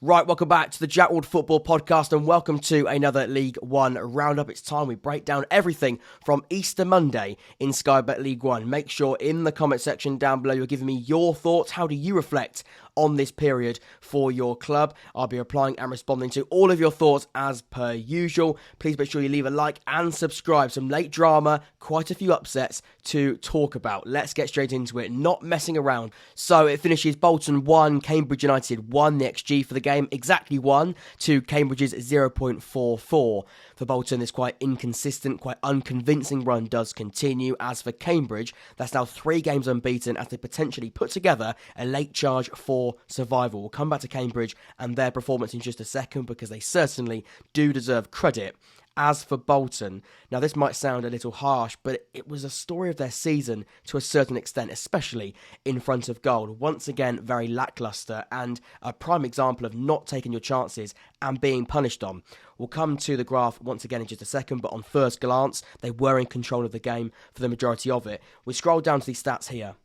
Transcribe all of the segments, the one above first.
Right, welcome back to the Jackwood Football Podcast and welcome to another League One roundup. It's time we break down everything from Easter Monday in Sky Bet League One. Make sure in the comment section down below you're giving me your thoughts. How do you reflect on this period for your club? I'll be replying and responding to all of your thoughts as per usual. Please make sure you leave a like and subscribe. Some late drama, quite a few upsets to talk about. Let's get straight into it, not messing around. So it finishes Bolton 1, Cambridge United 1. The XG for the game exactly 1 to Cambridge's 0.44. For Bolton, this quite inconsistent, quite unconvincing run does continue. As for Cambridge, that's now 3 games unbeaten as they potentially put together a late charge for survival. We'll come back to Cambridge and their performance in just a second because they certainly do deserve credit. As for Bolton, now this might sound a little harsh, but it was a story of their season to a certain extent, especially in front of goal. Once again, very lacklustre and a prime example of not taking your chances and being punished on. We'll come to the graph once again in just a second, but on first glance, they were in control of the game for the majority of it. We scroll down to these stats here.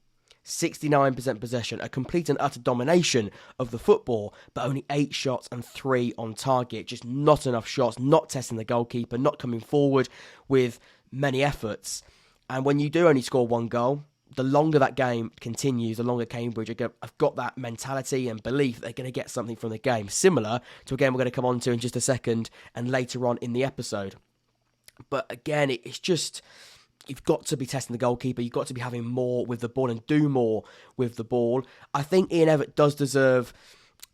69% possession, a complete and utter domination of the football, but only 8 shots and 3 on target. Just not enough shots, not testing the goalkeeper, not coming forward with many efforts. And when you do only score 1 goal, the longer that game continues, the longer Cambridge have got that mentality and belief that they're going to get something from the game. Similar to a game we're going to come on to in just a second and later on in the episode. But again, it's just... You've got to be testing the goalkeeper. You've got to be having more with the ball and do more with the ball. I think Ian Evatt does deserve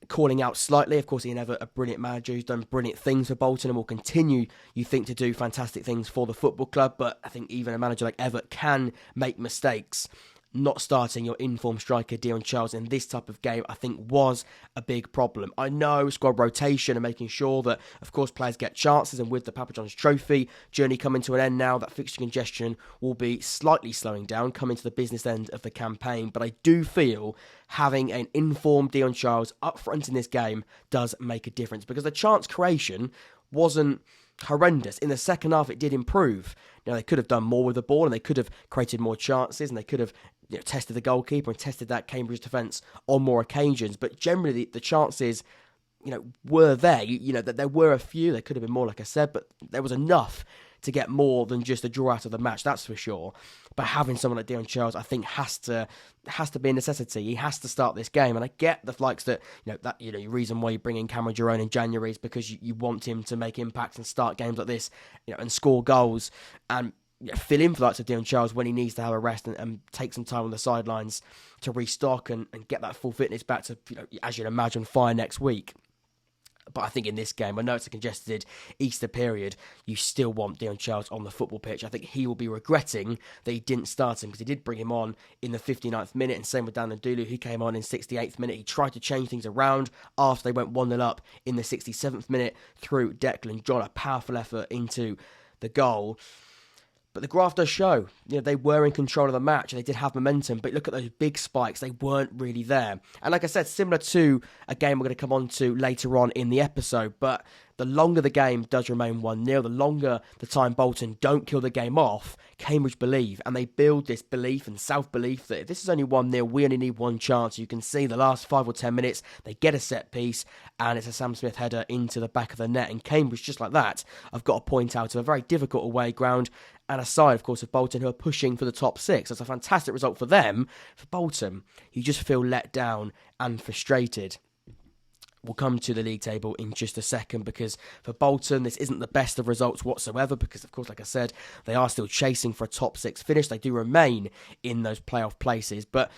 calling out slightly. Of course, Ian Evatt, a brilliant manager who's done brilliant things for Bolton and will continue, you think, to do fantastic things for the football club. But I think even a manager like Evatt can make mistakes. Not starting your in-form striker Dion Charles in this type of game, I think, was a big problem. I know squad rotation and making sure that, of course, players get chances, and with the Papa John's Trophy journey coming to an end now, that fixture congestion will be slightly slowing down, coming to the business end of the campaign. But I do feel having an informed Dion Charles up front in this game does make a difference, because the chance creation wasn't horrendous. In the second half, it did improve. Now, they could have done more with the ball, and they could have created more chances, and they could have tested the goalkeeper and tested that Cambridge defence on more occasions. But generally, the chances, were there. That there were a few. There could have been more, like I said, but there was enough to get more than just a draw out of the match, that's for sure. But having someone like Dion Charles, I think, has to be a necessity. He has to start this game, and I get the likes that your reason why you bring in Cameron Jerome in January is because you want him to make impacts and start games like this, and score goals and fill in for the likes of Dion Charles when he needs to have a rest and take some time on the sidelines to restock and get that full fitness back to, as you'd imagine, fire next week. But I think in this game, I know it's a congested Easter period, you still want Dion Charles on the football pitch. I think he will be regretting that he didn't start him, because he did bring him on in the 59th minute, and same with Dan Ndulu, who came on in 68th minute. He tried to change things around after they went 1-0 up in the 67th minute through Declan John, a powerful effort into the goal. But the graph does show, they were in control of the match and they did have momentum. But look at those big spikes, they weren't really there. And like I said, similar to a game we're going to come on to later on in the episode. But the longer the game does remain 1-0, the longer the time Bolton don't kill the game off, Cambridge believe. And they build this belief and self-belief that if this is only 1-0, we only need one chance. You can see the last 5 or 10 minutes, they get a set piece and it's a Sam Smith header into the back of the net. And Cambridge, just like that, I've got to point out, to a very difficult away ground. And aside, of course, of Bolton, who are pushing for the top 6. That's a fantastic result for them. For Bolton, you just feel let down and frustrated. We'll come to the league table in just a second, because for Bolton, this isn't the best of results whatsoever, because, of course, like I said, they are still chasing for a top 6 finish. They do remain in those playoff places, but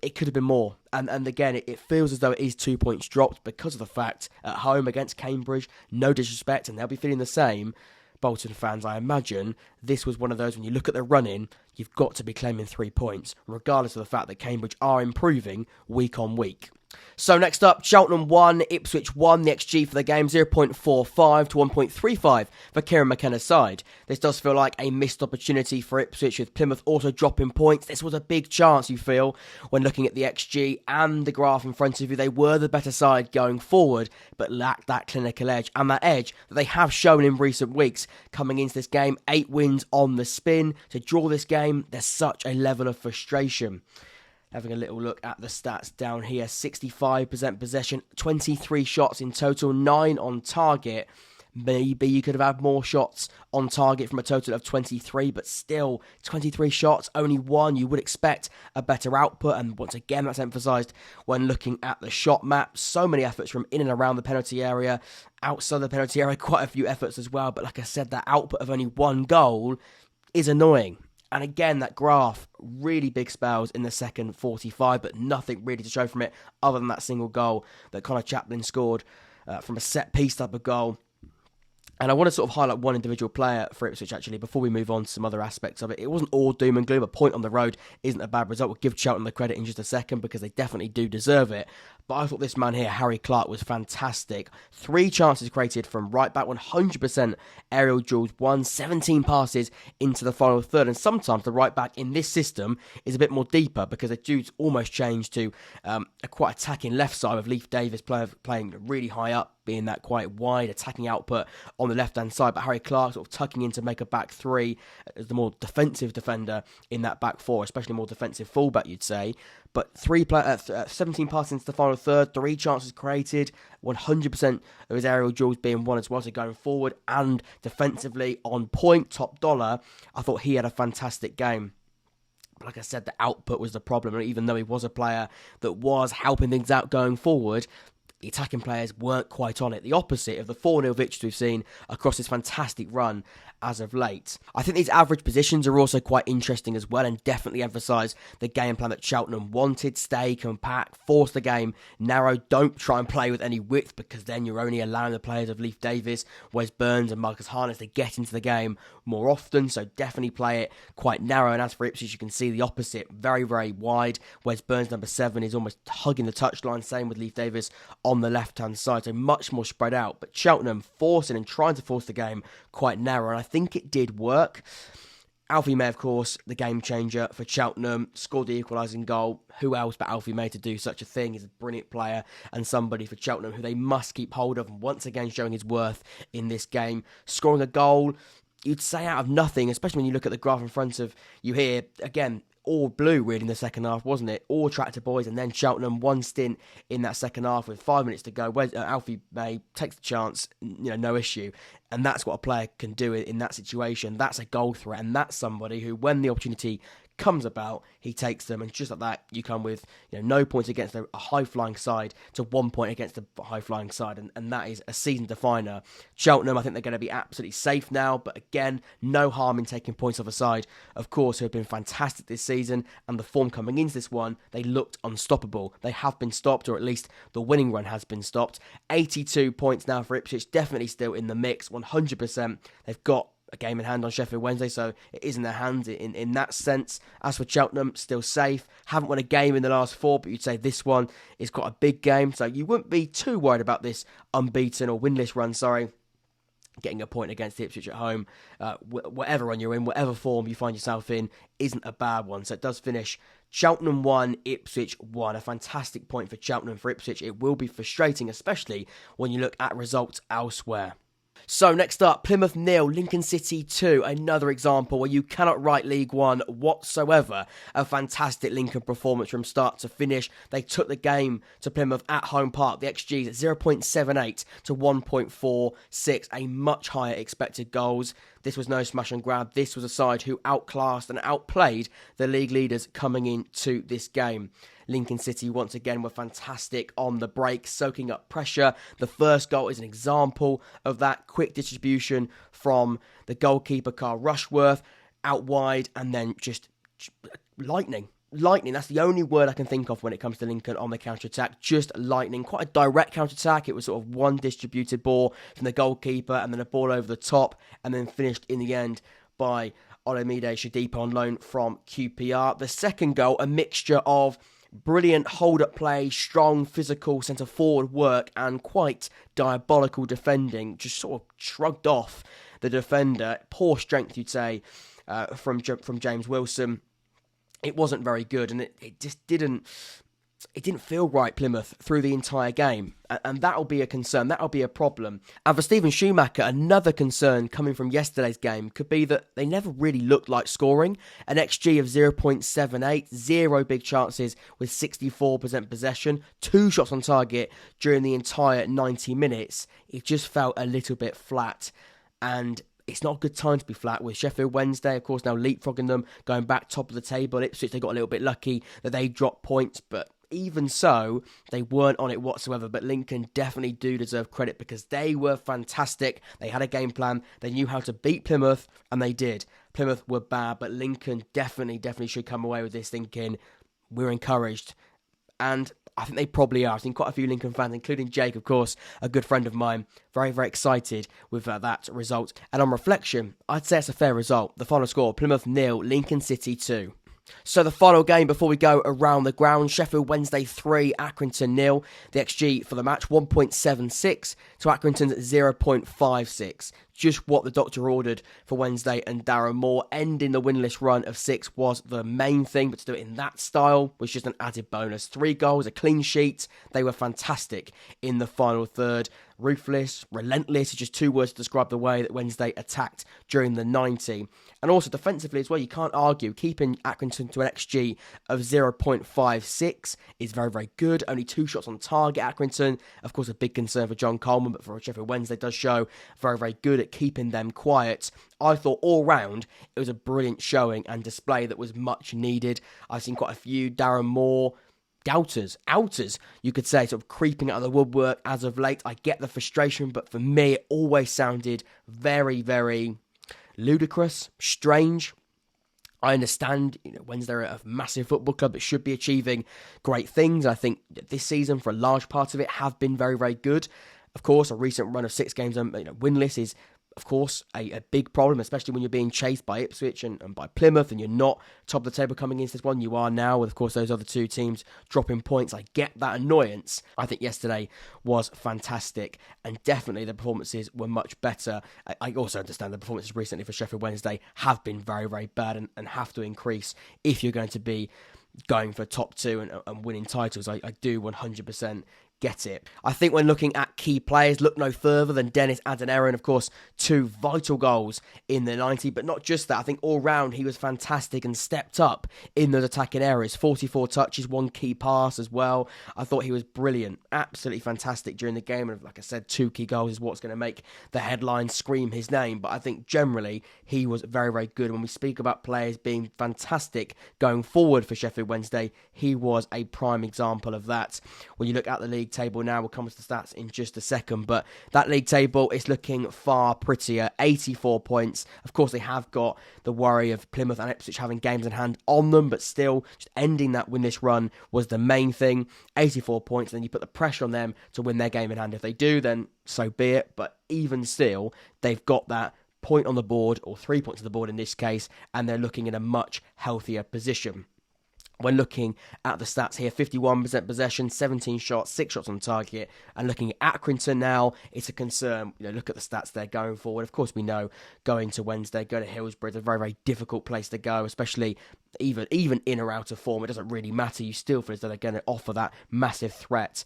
it could have been more. And again, it feels as though it is 2 points dropped because of the fact, at home against Cambridge, no disrespect, and they'll be feeling the same. Bolton fans, I imagine, this was one of those, when you look at the run-in, you've got to be claiming 3 points, regardless of the fact that Cambridge are improving week on week. So next up, Cheltenham 1, Ipswich 1. The XG for the game, 0.45 to 1.35 for Kieran McKenna's side. This does feel like a missed opportunity for Ipswich, with Plymouth also dropping points. This was a big chance, you feel, when looking at the XG and the graph in front of you. They were the better side going forward, but lacked that clinical edge, and that edge that they have shown in recent weeks. Coming into this game, 8 wins on the spin. To draw this game, there's such a level of frustration. Having a little look at the stats down here, 65% possession, 23 shots in total, 9 on target. Maybe you could have had more shots on target from a total of 23, but still, 23 shots, only 1. You would expect a better output, and once again, that's emphasised when looking at the shot map. So many efforts from in and around the penalty area. Outside the penalty area, quite a few efforts as well, but like I said, that output of only 1 goal is annoying. And again, that graph, really big spells in the second 45, but nothing really to show from it other than that single goal that Connor Chaplin scored from a set-piece type of goal. And I want to sort of highlight one individual player for Ipswich, actually, before we move on to some other aspects of it. It wasn't all doom and gloom. A point on the road isn't a bad result. We'll give Charlton the credit in just a second because they definitely do deserve it. But I thought this man here, Harry Clark, was fantastic. 3 chances created from right back, 100% aerial duels, 17 passes into the final third. And sometimes the right back in this system is a bit more deeper because the dudes almost changed to a quite attacking left side with Leif Davis playing really high up, being that quite wide attacking output on the left-hand side. But Harry Clark sort of tucking in to make a back 3 as the more defensive defender in that back 4, especially more defensive fullback, you'd say. But 17 passes into the final third, 3 chances created, 100% of his aerial duels being won as well. So going forward and defensively on point, top dollar, I thought he had a fantastic game. But like I said, the output was the problem. And even though he was a player that was helping things out going forward, the attacking players weren't quite on it. The opposite of the 4-0 victories we've seen across this fantastic run as of late. I think these average positions are also quite interesting as well and definitely emphasise the game plan that Cheltenham wanted. Stay compact, force the game narrow, don't try and play with any width because then you're only allowing the players of Leif Davis, Wes Burns and Marcus Harness to get into the game more often, so definitely play it quite narrow. And as for Ipswich, you can see the opposite, very, very wide. Wes Burns, number 7, is almost hugging the touchline, same with Leif Davis on the left-hand side, so much more spread out. But Cheltenham forcing and trying to force the game quite narrow, and I think it did work. Alfie May, of course, the game changer for Cheltenham, scored the equalising goal. Who else but Alfie May to do such a thing? He's a brilliant player and somebody for Cheltenham who they must keep hold of, and once again showing his worth in this game. Scoring a goal, you'd say out of nothing, especially when you look at the graph in front of you here. Again, all blue really in the second half, wasn't it? All tractor boys, and then Cheltenham, one stint in that second half with 5 minutes to go. Alfie May takes the chance, no issue. And that's what a player can do in that situation. That's a goal threat, and that's somebody who, when the opportunity comes about, he takes them, and just like that, you come with no points against a high-flying side to 1 point against a high-flying side, and that is a season definer. Cheltenham, I think they're going to be absolutely safe now, but again, no harm in taking points off a side, of course, who have been fantastic this season, and the form coming into this one, they looked unstoppable. They have been stopped, or at least the winning run has been stopped. 82 points now for Ipswich, definitely still in the mix, 100%. They've got a game in hand on Sheffield Wednesday, so it is in their hands in that sense. As for Cheltenham, still safe. Haven't won a game in the last 4, but you'd say this one is quite a big game, so you wouldn't be too worried about this unbeaten or winless run, getting a point against Ipswich at home. Whatever run you're in, whatever form you find yourself in, isn't a bad one. So it does finish Cheltenham 1, Ipswich 1. A fantastic point for Cheltenham. For Ipswich, it will be frustrating, especially when you look at results elsewhere. So next up, Plymouth 0, Lincoln City 2. Another example where you cannot write League One whatsoever. A fantastic Lincoln performance from start to finish. They took the game to Plymouth at home park. The XG is at 0.78 to 1.46. A much higher expected goals. This was no smash and grab. This was a side who outclassed and outplayed the league leaders coming into this game. Lincoln City, once again, were fantastic on the break, soaking up pressure. The first goal is an example of that quick distribution from the goalkeeper, Carl Rushworth, out wide, and then just lightning. Lightning, that's the only word I can think of when it comes to Lincoln on the counter-attack. Just lightning. Quite a direct counter-attack. It was sort of one distributed ball from the goalkeeper and then a ball over the top, and then finished in the end by Olamide Shadipo on loan from QPR. The second goal, a mixture of brilliant hold-up play, strong physical centre-forward work, and quite diabolical defending. Just sort of shrugged off the defender. Poor strength, you'd say, from James Wilson. It wasn't very good, and it just didn't it didn't feel right, Plymouth, through the entire game. And that'll be a concern. That'll be a problem. And for Stephen Schumacher, another concern coming from yesterday's game could be that they never really looked like scoring. An XG of 0.78, 0 big chances with 64% possession, 2 shots on target during the entire 90 minutes. It just felt a little bit flat. And it's not a good time to be flat with Sheffield Wednesday, of course, now leapfrogging them, going back top of the table. Ipswich, they got a little bit lucky that they dropped points, but even so, they weren't on it whatsoever. But Lincoln definitely do deserve credit because they were fantastic. They had a game plan. They knew how to beat Plymouth, and they did. Plymouth were bad, but Lincoln definitely should come away with this thinking, we're encouraged. And I think they probably are. I've seen quite a few Lincoln fans, including Jake, of course, a good friend of mine, very excited with that result. And on reflection, I'd say it's a fair result. The final score, Plymouth 0, Lincoln City 2. So the final game before we go around the ground, Sheffield Wednesday 3, Accrington 0. The XG for the match, 1.76 to Accrington's 0.56. Just what the doctor ordered for Wednesday, and Darren Moore ending the winless run of 6 was the main thing, but to do it in that style was just an added bonus. 3 goals, a clean sheet. They were fantastic in the final third. Ruthless, relentless is just 2 words to describe the way that Wednesday attacked during the 90. And also defensively as well, you can't argue. Keeping Accrington to an XG of 0.56 is very good. Only 2 shots on target, Accrington. Of course, a big concern for John Coleman, but for Sheffield Wednesday does show very good at keeping them quiet. I thought all round it was a brilliant showing and display that was much needed. I've seen quite a few Darren Moore outers, you could say, sort of creeping out of the woodwork as of late. I get the frustration, but for me, it always sounded very ludicrous, strange. I understand, Wednesday are a massive football club that should be achieving great things. I think this season, for a large part of it, have been very good. Of course, a recent run of 6 games winless is, of course, a big problem, especially when you're being chased by Ipswich and by Plymouth, and you're not top of the table coming into this one. You are now, with, of course, those other 2 teams dropping points. I get that annoyance. I think yesterday was fantastic, and definitely the performances were much better. I also understand the performances recently for Sheffield Wednesday have been very bad and have to increase if you're going to be going for top 2 and winning titles. I do 100% get it. I think when looking at key players, look no further than Dennis Adeniran, of course, 2 vital goals in the 90, but not just that. I think all round he was fantastic and stepped up in those attacking areas. 44 touches, 1 key pass as well. I thought he was brilliant, absolutely fantastic during the game, and like I said, 2 key goals is what's going to make the headlines scream his name, but I think generally he was very good. When we speak about players being fantastic going forward for Sheffield Wednesday, he was a prime example of that. When you look at the league table now, we'll come to the stats in just a second, but that league table is looking far prettier. 84 points. Of course, they have got the worry of Plymouth and Ipswich having games in hand on them, but still, just ending that winless run was the main thing. 84 points, and then you put the pressure on them to win their game in hand. If they do, then so be it, but even still, they've got that point on the board, or 3 points on the board in this case, and they're looking in a much healthier position. When looking at the stats here, 51% possession, 17 shots, 6 shots on target. And looking at Accrington now, it's a concern. Look at the stats they're going forward. Of course, we know going to Wednesday, go to Hillsborough, it's a very difficult place to go, especially even in or out of form. It doesn't really matter. You still feel as though they're going to offer that massive threat.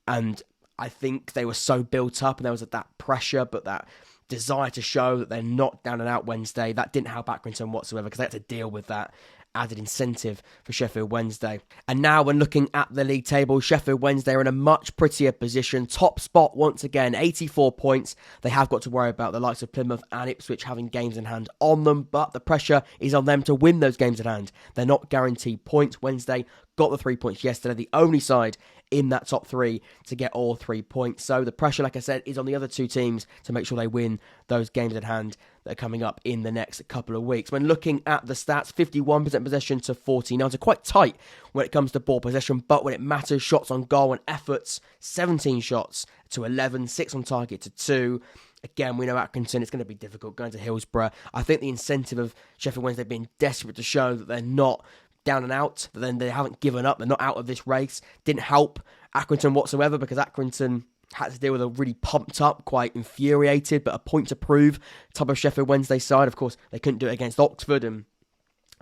And I think they were so built up, and there was that pressure, but that desire to show that they're not down and out Wednesday, that didn't help Accrington whatsoever, because they had to deal with that added incentive for Sheffield Wednesday. And now when looking at the league table, Sheffield Wednesday are in a much prettier position. Top spot once again, 84 points. They have got to worry about the likes of Plymouth and Ipswich having games in hand on them, but the pressure is on them to win those games in hand. They're not guaranteed points. Wednesday got the 3 points yesterday, the only side in that top 3 to get all 3 points. So the pressure, like I said, is on the other 2 teams to make sure they win those games at hand that are coming up in the next couple of weeks. When looking at the stats, 51% possession to 49. So quite tight when it comes to ball possession, but when it matters, shots on goal and efforts, 17 shots to 11, 6 on target to 2. Again, we know Accrington, it's going to be difficult going to Hillsborough. I think the incentive of Sheffield Wednesday being desperate to show that they're not down and out, but then they haven't given up, they're not out of this race, didn't help Accrington whatsoever, because Accrington had to deal with a really pumped up, quite infuriated, but a point to prove type of Sheffield Wednesday side. Of course, they couldn't do it against Oxford and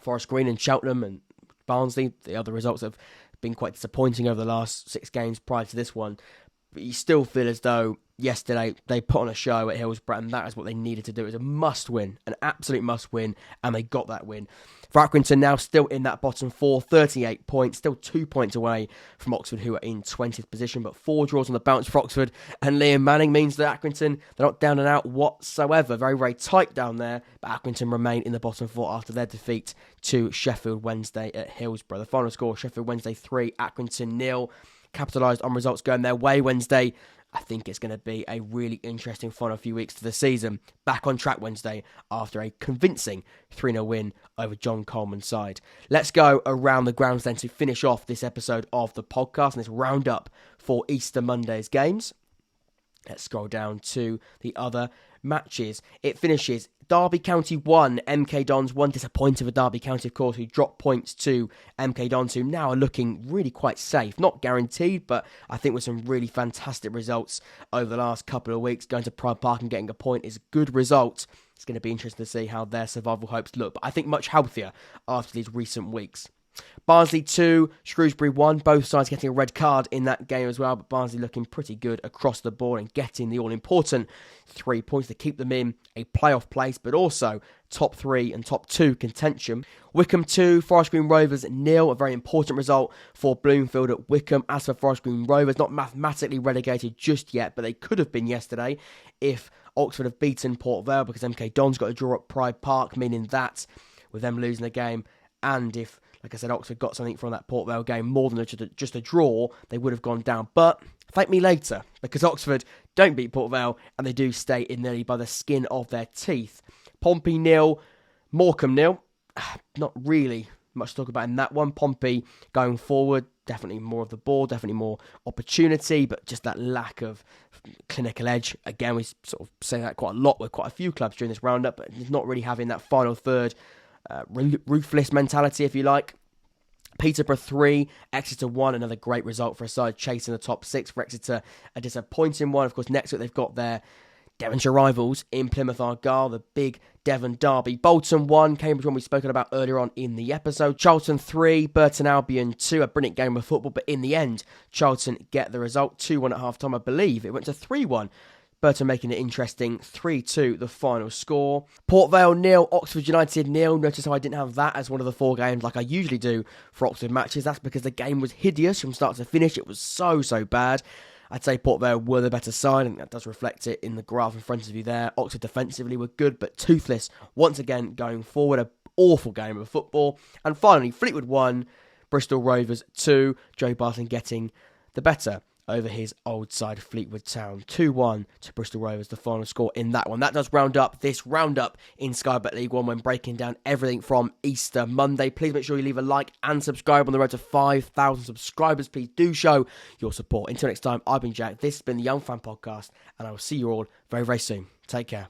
Forest Green and Cheltenham and Barnsley. The other results have been quite disappointing over the last 6 games prior to this one. But you still feel as though yesterday they put on a show at Hillsborough, and that is what they needed to do. It was a must-win, an absolute must-win, and they got that win. For Accrington now still in that bottom 4, 38 points, still 2 points away from Oxford, who are in 20th position, but 4 draws on the bounce for Oxford, and Liam Manning means that Accrington, they're not down and out whatsoever. Very, very tight down there, but Accrington remain in the bottom 4 after their defeat to Sheffield Wednesday at Hillsborough. The final score, Sheffield Wednesday 3, Accrington 0. Capitalised on results going their way Wednesday. I think it's going to be a really interesting final few weeks to the season. Back on track Wednesday after a convincing 3-0 win over John Coleman's side. Let's go around the grounds then to finish off this episode of the podcast and this roundup for Easter Monday's games. Let's scroll down to the other matches. It finishes Derby County 1, MK Dons 1. Disappointed for Derby County, of course, who dropped points to MK Dons, who now are looking really quite safe. Not guaranteed, but I think with some really fantastic results over the last couple of weeks. Going to Pride Park and getting a point is a good result. It's going to be interesting to see how their survival hopes look, but I think much healthier after these recent weeks. Barnsley 2, Shrewsbury 1, both sides getting a red card in that game as well, but Barnsley looking pretty good across the board and getting the all-important 3 points to keep them in a playoff place, but also top 3 and top 2 contention. Wycombe 2, Forest Green Rovers 0, a very important result for Bloomfield at Wycombe. As for Forest Green Rovers, not mathematically relegated just yet, but they could have been yesterday if Oxford have beaten Port Vale, because MK Dons got a draw at Pride Park, meaning that with them losing the game, and if, like I said, Oxford got something from that Port Vale game more than just a draw, they would have gone down. But thank me later, because Oxford don't beat Port Vale and they do stay in the lead by the skin of their teeth. Pompey 0, Morecambe 0. Not really much to talk about in that one. Pompey going forward, definitely more of the ball, definitely more opportunity, but just that lack of clinical edge. Again, we sort of say that quite a lot with quite a few clubs during this roundup, but not really having that final third ruthless mentality, if you like. Peterborough 3, Exeter 1, another great result for a side chasing the top 6. For Exeter, a disappointing one. Of course, next week they've got their Devonshire rivals in Plymouth Argyle, the big Devon derby. Bolton 1, Cambridge 1 we've spoken about earlier on in the episode. Charlton 3, Burton Albion 2, a brilliant game of football, but in the end, Charlton get the result. 2-1 at half-time, I believe. It went to 3-1. Burton making it interesting, 3-2 the final score. Port Vale 0, Oxford United 0. Notice how I didn't have that as one of the 4 games like I usually do for Oxford matches. That's because the game was hideous from start to finish. It was so bad. I'd say Port Vale were the better side, and that does reflect it in the graph in front of you there. Oxford defensively were good, but toothless once again going forward. An awful game of football. And finally, Fleetwood 1, Bristol Rovers 2. Joe Barton getting the better over his old side, Fleetwood Town. 2-1 to Bristol Rovers, the final score in that one. That does round up this roundup in Sky Bet League One when breaking down everything from Easter Monday. Please make sure you leave a like and subscribe on the road to 5,000 subscribers. Please do show your support. Until next time, I've been Jack. This has been the Young Fan Podcast, and I will see you all very, very soon. Take care.